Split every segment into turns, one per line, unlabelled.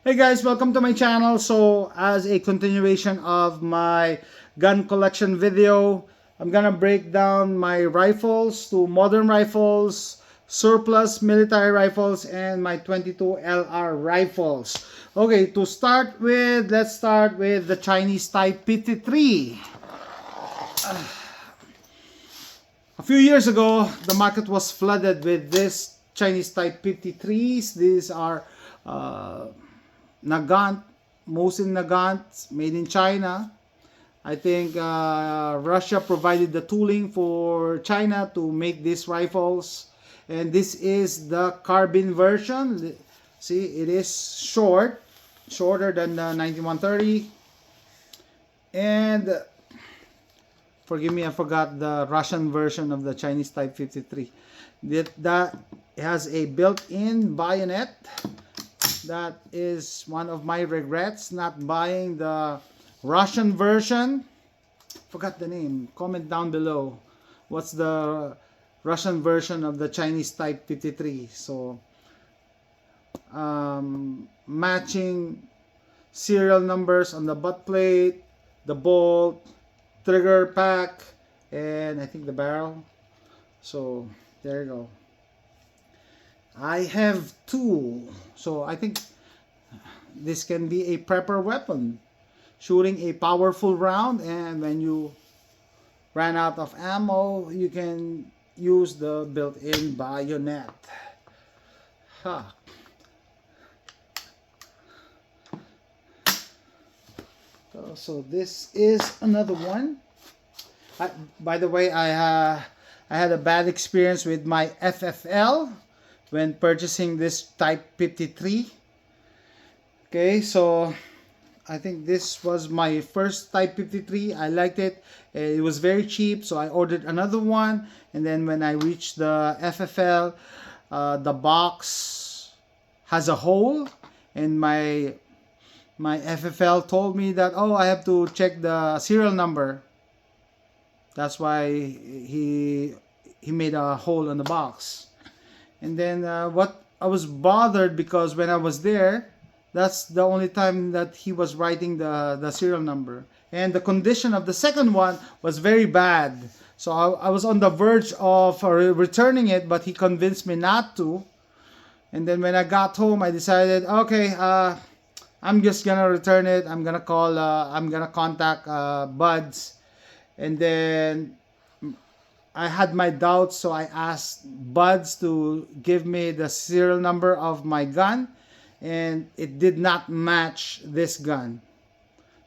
Hey guys, welcome to my channel. So as a continuation of my gun collection video, I'm gonna break down my rifles to modern rifles, surplus military rifles, and my 22 LR rifles. Okay, let's start with the Chinese Type 53. A few years ago, the market was flooded with this Chinese Type 53s. These are Nagant, Mosin Nagant, made in China. I think Russia provided the tooling for China to make these rifles. And this is the carbine version. See, it is shorter than the 9130. And forgive me, I forgot the Russian version of the Chinese Type 53. That has a built-in bayonet. That is one of my regrets, not buying the Russian version. Forgot the name. Comment down below. What's the Russian version of the Chinese Type 53? So, matching serial numbers on the butt plate, the bolt, trigger pack, and I think the barrel. So, there you go. I have two. So I think this can be a prepper weapon. Shooting a powerful round, and when you ran out of ammo, you can use the built-in bayonet. Huh. So this is another one. By the way, I had a bad experience with my FFL when purchasing this Type 53. Okay, so I think this was my first Type 53. I liked it. It was very cheap, so I ordered another one. And then when I reached the FFL, the box has a hole, and my FFL told me that, oh, I have to check the serial number. That's why he made a hole in the box. And then what I was bothered because when I was there, that's the only time that he was writing the serial number. And the condition of the second one was very bad. So I was on the verge of returning it, but he convinced me not to. And then when I got home, I decided, okay, I'm just gonna return it. I'm gonna contact Buds. And then I had my doubts, so I asked Buds to give me the serial number of my gun, and it did not match this gun.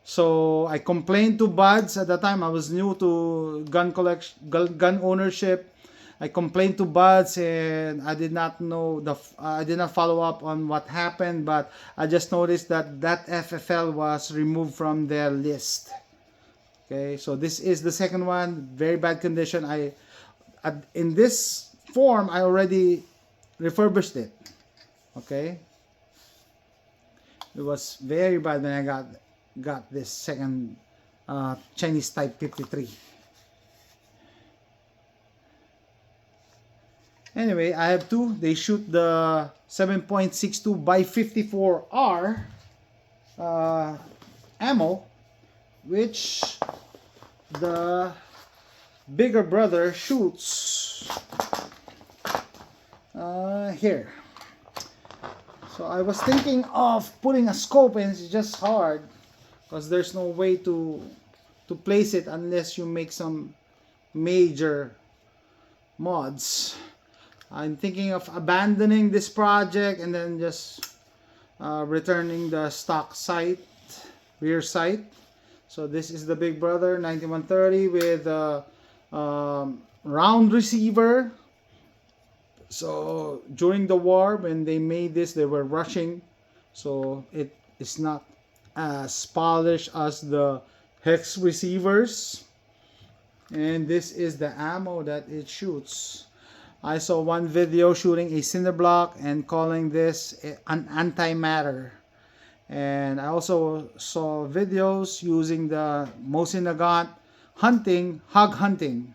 So I complained to Buds at the time. I was new to gun ownership. I complained to Buds, and I did not know I did not follow up on what happened, but I just noticed that FFL was removed from their list. Okay, so this is the second one, very bad condition. In this form, I already refurbished it. Okay, it was very bad when I got this second Chinese Type 53. Anyway, I have two. They shoot the 7.62 by 54R ammo, which the bigger brother shoots here. So I was thinking of putting a scope, and it's just hard because there's no way to place it unless you make some major mods. I'm thinking of abandoning this project and then just returning the stock sight, rear sight. So this is the big brother 9130 with a round receiver. So during the war, when they made this, they were rushing, so it is not as polished as the hex receivers. And this is the ammo that it shoots. I saw one video shooting a cinder block and calling this an antimatter. And I also saw videos using the Mosin Nagant hog hunting.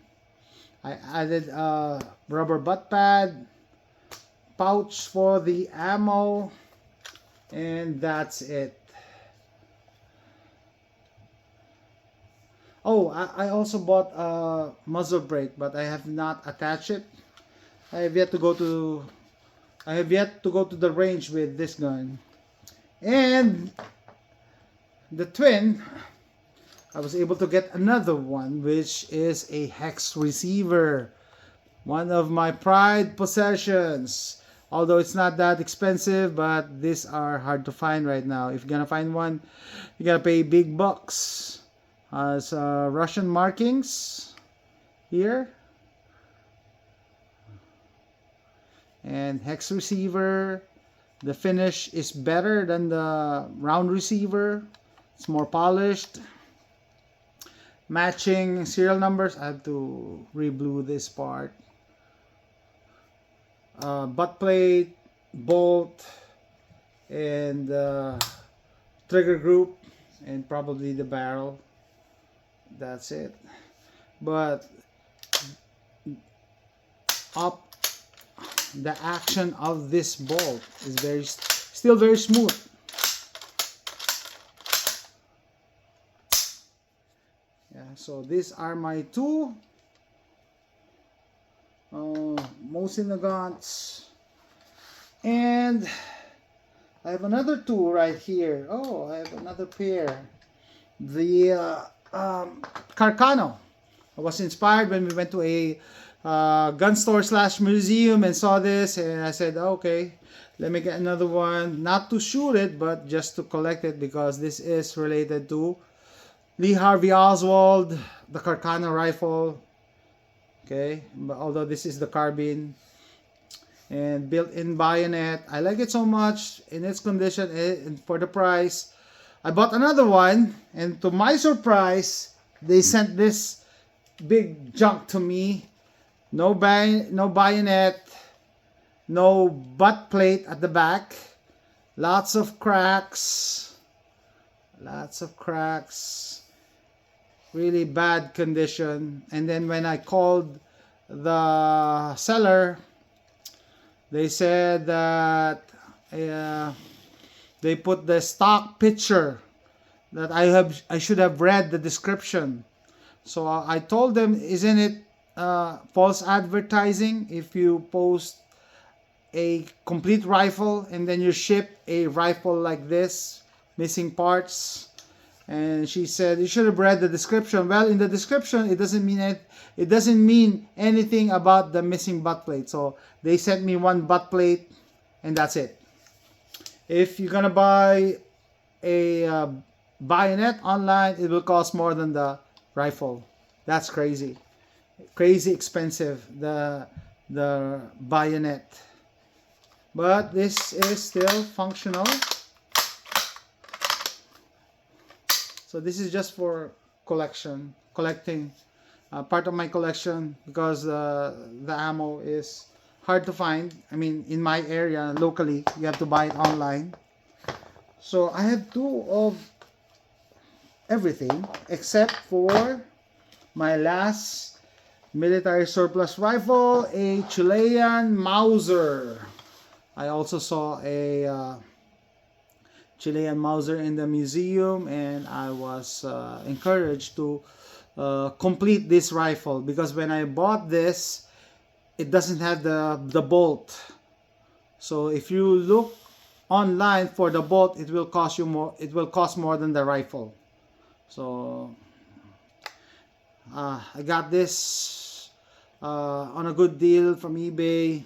I added a rubber butt pad, pouch for the ammo, And that's it. Oh, I also bought a muzzle brake, but I have not attached it. I have yet to go to the range with this gun. And the twin, I was able to get another one, which is a hex receiver. One of my pride possessions. Although it's not that expensive, but these are hard to find right now. If you're gonna find one, you gotta pay big bucks. Has Russian markings here. And hex receiver. The finish is better than the round receiver. It's more polished. Matching serial numbers. I have to re-blue this part. Butt plate, bolt, and trigger group, and probably the barrel. That's it. But the action of this bolt is still very smooth. Yeah, so these are my two Mosin Nagants, and I have another two right here. Oh, I have another pair. The Carcano. I was inspired when we went to a gun store / museum and saw this, and I said, okay, let me get another one, not to shoot it, but just to collect it, because this is related to Lee Harvey Oswald, the Carcano rifle. Okay, but although this is the carbine and built-in bayonet, I like it so much in its condition and for the price. I bought another one, and to my surprise, they sent this big junk to me. No bayonet, no butt plate at the back, lots of cracks, really bad condition. And then when I called the seller, they said that they put the stock picture, that I should have read the description. So I told them, isn't it false advertising if you post a complete rifle and then you ship a rifle like this, missing parts? And she said, you should have read the description. Well, in the description, it doesn't mean anything about the missing butt plate. So they sent me one butt plate, and that's it. If you're gonna buy a bayonet online, it will cost more than the rifle. That's crazy expensive, the bayonet. But this is still functional. So this is just for collecting, part of my collection, because the ammo is hard to find. I mean, in my area locally, you have to buy it online. So I have two of everything except for my last military surplus rifle, a Chilean Mauser. I also saw a Chilean Mauser in the museum, and I was encouraged to complete this rifle, because when I bought this, it doesn't have the bolt. So if you look online for the bolt, it will cost you more. It will cost more than the rifle. So I got this on a good deal from eBay,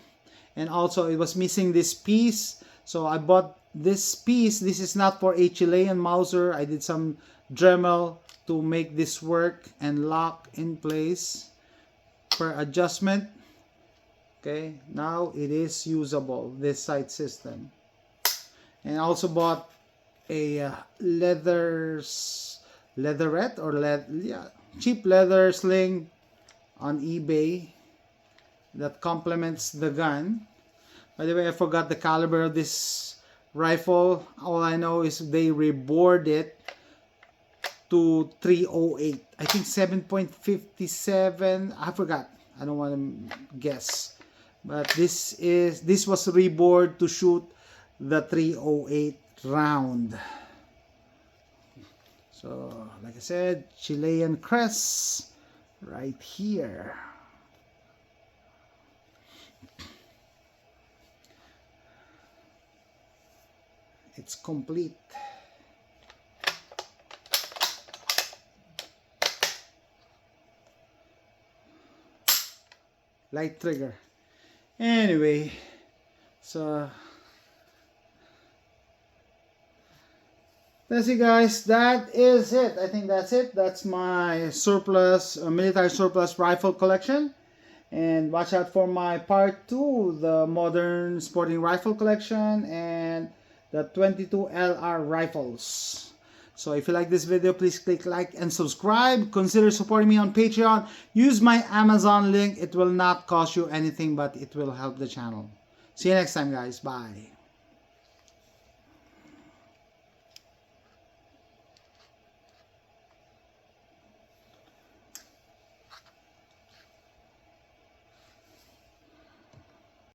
and also it was missing this piece, so I bought this piece. This is not for a Chilean Mauser. I did some Dremel to make this work and lock in place per adjustment. Okay, now it is usable, this sight system. And I also bought a cheap leather sling on eBay that complements the gun. By the way, I forgot the caliber of this rifle. All I know is they rebored it to 308. I think 7.57. I forgot. I don't want to guess. But this was rebored to shoot the 308 round. So like I said, Chilean crest right here. It's complete. Light trigger. Anyway, so that's it, guys. That is it. I think that's it. That's my surplus, military surplus rifle collection. And watch out for my part 2, the modern sporting rifle collection and the 22 LR rifles. So if you like this video, please click like and subscribe. Consider supporting me on Patreon. Use my Amazon link. It will not cost you anything, but it will help the channel. See you next time, guys. Bye.